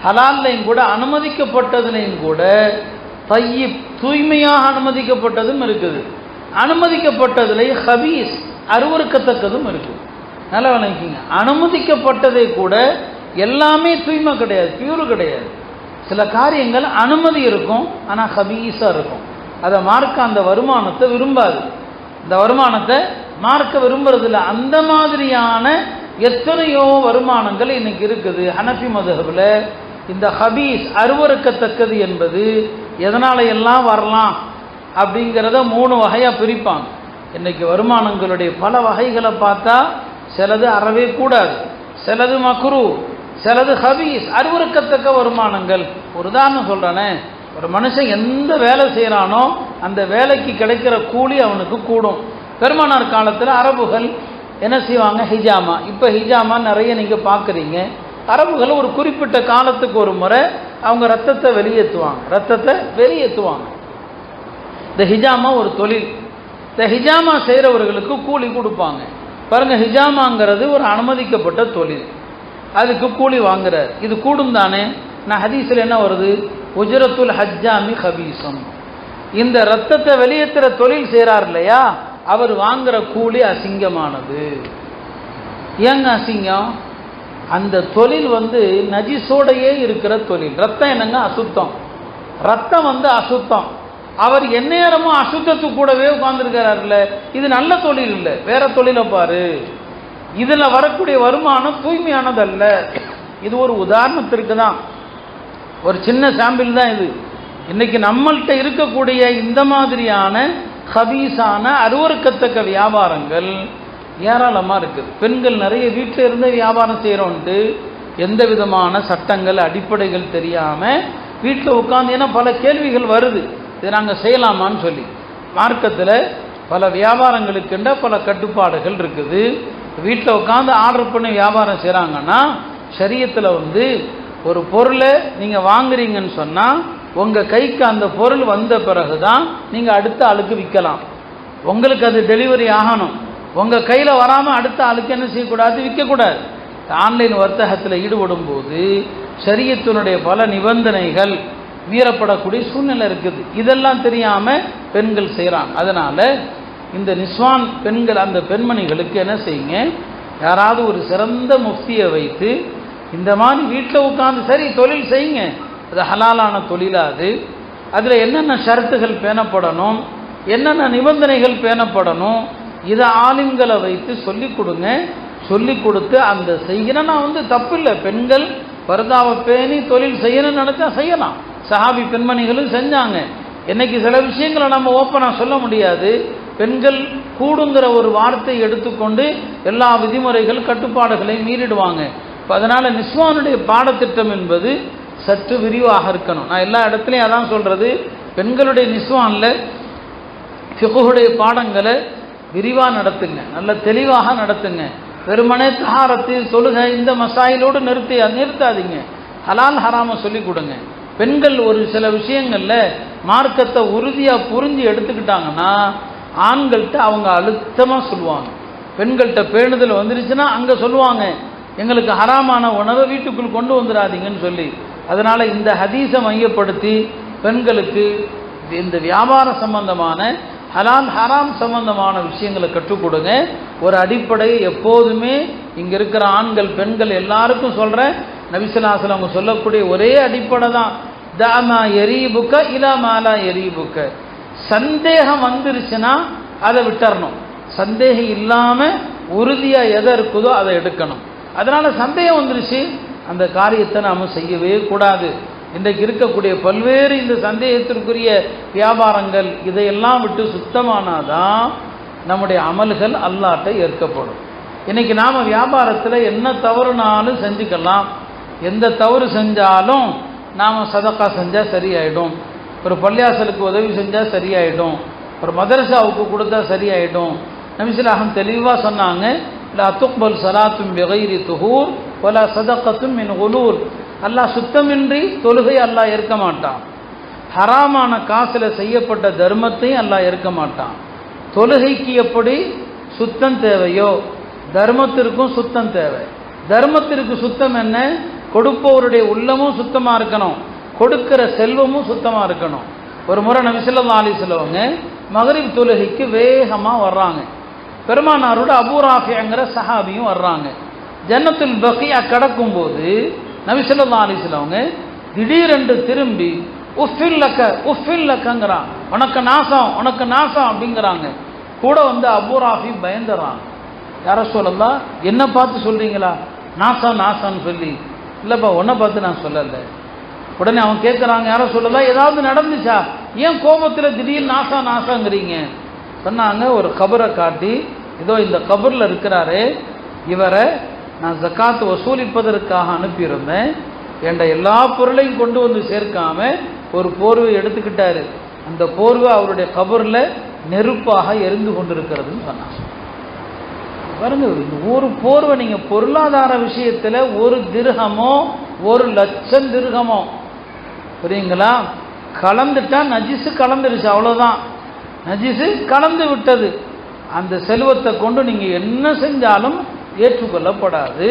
ஹலால்லையும் கூட அனுமதிக்கப்பட்டதுலையும் கூட தய்யிப் தூய்மையாக அனுமதிக்கப்பட்டதும் இருக்குது, அனுமதிக்கப்பட்டதுல ஹபீஸ் அருவருக்கத்தக்கதும் இருக்குது. நல்லா விளங்கிங்க. அனுமதிக்கப்பட்டதை கூட எல்லாமே தூய்மை கிடையாது, பியூர் கிடையாது. சில காரியங்கள் அனுமதி இருக்கும், ஆனால் ஹபீஸாக இருக்கும். அதை மார்க்க அந்த வருமானத்தை விரும்பாது, இந்த வருமானத்தை மார்க்க விரும்புறதில்ல. அந்த மாதிரியான எத்தனையோ வருமானங்கள் இன்னைக்கு இருக்குது. ஹனஃபி மதுஹபில் இந்த ஹபீஸ் அருவருக்கத்தக்கது என்பது எதனால எல்லாம் வரலாம் அப்படிங்கிறத 3 வகையாக பிரிப்பாங்க. இன்னைக்கு வருமானங்களுடைய பல வகைகளை பார்த்தா சிலது அறவே கூடாது, சிலது மக்ரூ, சிலது ஹபீஸ் அருவருக்கத்தக்க வருமானங்கள். ஒரு உதாரணம் சொல்றானே, ஒரு மனுஷன் எந்த வேலை செய்யறானோ அந்த வேலைக்கு கிடைக்கிற கூலி அவனுக்கு கூடும். பெருமானார் காலத்தில் அரபுகள் என்ன செய்வாங்க, ஹிஜாமா. இப்போ ஹிஜாமா நிறைய நீங்க பார்க்குறீங்க. அரபுகள் ஒரு குறிப்பிட்ட காலத்துக்கு ஒரு முறை அவங்க ரத்தத்தை வெளியேற்றுவாங்க. இந்த ஹிஜாமா ஒரு தொழில். இந்த ஹிஜாமா செய்கிறவர்களுக்கு கூலி கொடுப்பாங்க. பாருங்க, ஹிஜாமாங்கிறது ஒரு அனுமதிக்கப்பட்ட தொழில், அதுக்கு கூலி வாங்குறார். இது கூடும் தானே. நான் ஹதீஸில் என்ன வருது, உஜ்ரத்துல் ஹஜ்ஜாமி ஹபீசம். இந்த ரத்தத்தை வெளியேற்றுற தொழில் செய்கிறார் இல்லையா, அவர் வாங்குற கூலி அசிங்கமானது. ஏங்க அசிங்கம்? அந்த தொழில் நஜிசோடையே இருக்கிற தொழில். ரத்தம் என்னங்க, அசுத்தம். ரத்தம் அசுத்தம். அவர் எந்நேரமும் அசுத்தத்துக்கு கூடவே உட்கார்ந்துருக்கிறார்ல, இது நல்ல தொழில் இல்லை, வேற தொழிலை பாரு. இதில் வரக்கூடிய வருமானம் தூய்மையானதல்ல. இது ஒரு உதாரணத்திற்கு தான், ஒரு சின்ன சாம்பிள் தான் இது. இன்னைக்கு நம்மள்கிட்ட இருக்கக்கூடிய இந்த மாதிரியான ஹபீஸான அருவருக்கத்தக்க வியாபாரங்கள் ஏராளமாக இருக்குது. பெண்கள் நிறைய வீட்டில் இருந்து வியாபாரம் செய்கிறோன்ட்டு எந்த விதமான சட்டங்கள் அடிப்படைகள் தெரியாமல் வீட்டில் உட்காந்து, ஏன்னா பல கேள்விகள் வருது, இதை நாங்கள் செய்யலாமான்னு சொல்லி. மார்க்கத்தில் பல வியாபாரங்களுக்குண்ட பல கட்டுப்பாடுகள் இருக்குது. வீட்டில் உட்காந்து ஆர்டர் பண்ணி வியாபாரம் செய்கிறாங்கன்னா, ஷரியத்தில் ஒரு பொருளை நீங்கள் வாங்குறீங்கன்னு சொன்னால் உங்கள் கைக்கு அந்த பொருள் வந்த பிறகு தான் நீங்கள் அடுத்த ஆளுக்கு விற்கலாம். உங்களுக்கு அது டெலிவரி ஆகணும். உங்கள் கையில் வராமல் அடுத்த ஆளுக்கு என்ன செய்யக்கூடாது, விற்கக்கூடாது. ஆன்லைன் வர்த்தகத்தில் ஈடுபடும் போது ஷரியத்தினுடைய பல நிபந்தனைகள் மீறப்படக்கூடிய சூழ்நிலை இருக்குது. இதெல்லாம் தெரியாமல் பெண்கள் செய்கிறாங்க. அதனால் இந்த நிஸ்வான் பெண்கள், அந்த பெண்மணிகளுக்கு என்ன செய்யுங்க, யாராவது ஒரு சிறந்த முஃப்தியை வைத்து இந்த மாதிரி வீட்டில் உட்காந்து சரி தொழில் செய்யுங்க, அது ஹலாலான தொழிலாது. அதில் என்னென்ன ஷரத்துகள் பேணப்படணும், என்னென்ன நிபந்தனைகள் பேணப்படணும், இதை ஆலிம்களை வைத்து சொல்லிக் கொடுங்க. சொல்லிக் கொடுத்து அந்த செய்யணும். நான் தப்பு இல்லை, பெண்கள் பர்தாவை பேணி தொழில் செய்யணும்னு நினச்சா செய்யலாம். சஹாபி பெண்மணிகளும் செஞ்சாங்க. இன்னைக்கு சில விஷயங்களை நம்ம ஓப்பனாக சொல்ல முடியாது. பெண்கள் கூடுங்கிற ஒரு வார்த்தையை எடுத்துக்கொண்டு எல்லா விதிமுறைகள் கட்டுப்பாடுகளையும் மீறிடுவாங்க. இப்போ அதனால் நிஸ்வானுடைய பாடத்திட்டம் என்பது சற்று விரிவாக இருக்கணும். நான் எல்லா இடத்துலையும் அதான் சொல்கிறது, பெண்களுடைய நிஸ்வானில் ஃபிக்ஹுடைய பாடங்களை விரிவாக நடத்துங்க, நல்ல தெளிவாக நடத்துங்க. வெறுமனே தஹாரத்து, தொழுகை, இந்த மசாயிலோடு நிறுத்தாதீங்க. ஹலால் ஹராமை சொல்லிக் கொடுங்க. பெண்கள் ஒரு சில விஷயங்களில் மார்க்கத்தை உறுதியாக புரிஞ்சு எடுத்துக்கிட்டாங்கன்னா ஆண்கள்கிட்ட அவங்க அழுத்தமாக சொல்லுவாங்க. பெண்கள்கிட்ட பேணுதல் வந்துருச்சுன்னா அங்கே சொல்லுவாங்க, எங்களுக்கு ஹராமான உணவை வீட்டுக்குள் கொண்டு வந்துடாதீங்கன்னு சொல்லி. அதனால் இந்த ஹதீஸை மையப்படுத்தி பெண்களுக்கு இந்த வியாபார சம்பந்தமான ஹலால் ஹராம் சம்பந்தமான விஷயங்களை கற்றுக் கொடுங்க. ஒரு அடிப்படை எப்போதுமே இங்கே இருக்கிற ஆண்கள் பெண்கள் எல்லாருக்கும் சொல்கிறேன், நபி ஸல்லல்லாஹு அலைஹி வஸல்லம் சொல்லக்கூடிய ஒரே அடிப்படை தான், தாமா எரீபுக்க இலா மாலா எரீபுக்க. சந்தேகம் வந்துருச்சுன்னா அதை விட்டுறணும். சந்தேகம் இல்லாமல் உறுதியாக எதை இருக்குதோ அதை எடுக்கணும். அதனால் சந்தேகம் வந்துருச்சு, அந்த காரியத்தை நாம் செய்யவே கூடாது. இன்றைக்கு இருக்கக்கூடிய பல்வேறு இந்த சந்தேகத்திற்குரிய வியாபாரங்கள் இதையெல்லாம் விட்டு சுத்தமானாதான் நம்முடைய அமல்கள் அல்லாஹ்ட்ட ஏற்கப்படும். இன்றைக்கி நாம் வியாபாரத்தில் என்ன தவறுனாலும் செஞ்சுக்கலாம். எந்த தவறு செஞ்சாலும் நாம் சதக்கா செஞ்சால் சரியாயிடும், ஒரு பள்ளியாசலுக்கு உதவி செஞ்சால் சரியாயிடும், ஒரு மதரசாவுக்கு கொடுத்தா சரியாயிடும். நபி ஸல்லல்லாஹு அலைஹி வஸல்லம் தெளிவாக சொன்னாங்க, லா துக்பல் ஸலாத்தும் பிகைரி துஹூர் வலா சதக்கத்தும் மின் குலூல். அல்லாஹ் சுத்தமின்றி தொழுகை அல்லாஹ் ஏற்க மாட்டான். ஹராமான காசில் செய்யப்பட்ட தர்மத்தையும் அல்லாஹ் ஏற்க மாட்டான். தொழுகைக்கு எப்படி சுத்தம் தேவையோ தர்மத்திற்கும் சுத்தம் தேவை. தர்மத்திற்கு சுத்தம் என்ன, கொடுப்பவருடைய உள்ளமும் சுத்தமாக இருக்கணும், கொடுக்கிற செல்வமும் சுத்தமாக இருக்கணும். ஒரு முறை நபி ஸல்லல்லாஹு அலைஹி வஸல்லம் மகரிப் தொழுகைக்கு வேகமாக வர்றாங்க. பெருமானாரோட அபூ ராஃபிங்கிற சஹாபியும் வர்றாங்க. ஜன்னத்துல் பக்கியா கடக்கும்போது நபி ஸல்லல்லாஹு அலைஹி வஸல்லம் திடீரென்று திரும்பி உஃபில் லக்கங்கிறான், உனக்கு நாசம் உனக்கு நாசம் அப்படிங்கிறாங்க. கூட வந்து அபூ ராஃபி பயந்துறாங்க. யார சொல்லலாம், என்ன பார்த்து சொல்றீங்களா நாசம் நாசம்னு சொல்லி? இல்லைப்பா உன்னை பார்த்து நான் சொல்லலை. உடனே அவன் கேட்குறாங்க, யார சொல்லலாம் ஏதாவது நடந்துச்சா, ஏன் கோபத்தில் திடீர்னு நாசம் நாசங்கிறீங்க? சொன்னாங்க, ஒரு கபரை காட்டி, இதோ இந்த கபரில் இருக்கிறாரு, இவரை நான் ஜக்காத்து வசூலிப்பதற்காக அனுப்பியிருந்தேன், என்ற எல்லா பொருளையும் கொண்டு வந்து சேர்க்காம ஒரு போர்வை எடுத்துக்கிட்டாரு, அந்த போர்வை அவருடைய கபரில் நெருப்பாக எரிந்து கொண்டிருக்கிறதுன்னு சொன்னாங்க. பாருங்க, இந்த ஒரு போர்வை நீங்கள் பொருளாதார விஷயத்தில் ஒரு திர்ஹமோ 1,00,000 திர்ஹமோ புரியுங்களா, கலந்துட்டா நஜிசு கலந்துருச்சு, அவ்வளோதான், நஜிசு கலந்து விட்டது. அந்த செல்வத்தை கொண்டு நீங்கள் என்ன செஞ்சாலும் ஏற்றுக்கொள்ளப்படாது.